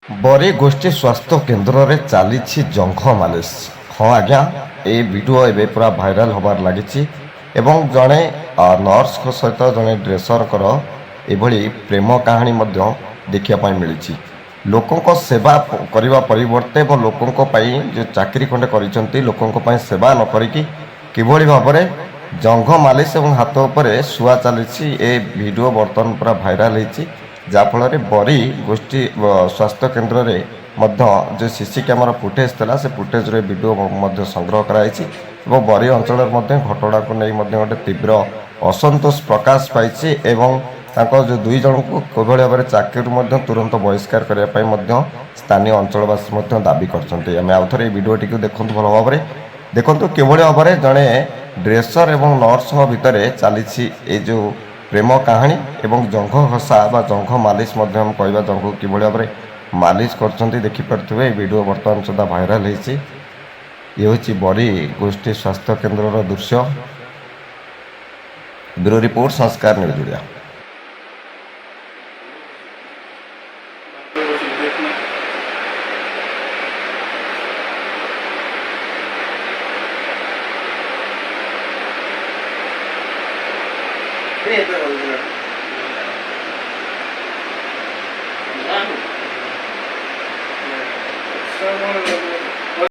बरी गोष्ठी स्वास्थ्य केन्द्र रे चली जंघ मालिश। हाँ आज्ञा, ये वीडियो एवं पूरा भाइराल हबार लगी एवं जड़े नर्स सहित जड़े ड्रेसर एभली प्रेम कहानी देखापी मिली। लोकों सेवा करने परिवर्ते लोकों जो चाकरी खंडे कर लोकों सेवा न करी किभली भाव जंघ मालिश और हाथ उपर शुआ चली वीडियो बर्तमान पूरा भाइराल होती जाफल बरी गोष्ठी स्वास्थ्य केन्द्र रे जो सीसी कैमेरा फुटेज था से फुटेज वीडियो संग्रह कराई बरी अंचल घटना को नहीं गोटे तीव्र असंतोष प्रकाश पाई जो दुई जन को किभली भाव चाकरी तुरंत बहिष्कार करने स्थानीय अंचलवासी दाबी कर आउ थे वीडियो टी देखु भल भाव में देखु किभली भाव में जड़े ड्रेसर एवं नर्स भितर चली जो प्रेम कहानी एवं जंघ घसा बा जंघ मालिश हम कहवा जंघ किभली भाव में मालिश कर देखिपे वीडियो बर्तमान सुधा भाइराल होती ये हूँ बरी गोष्ठी स्वास्थ्य केन्द्र दृश्य। ब्यूरो रिपोर्ट संस्कार न्यूज ओडिया। Someone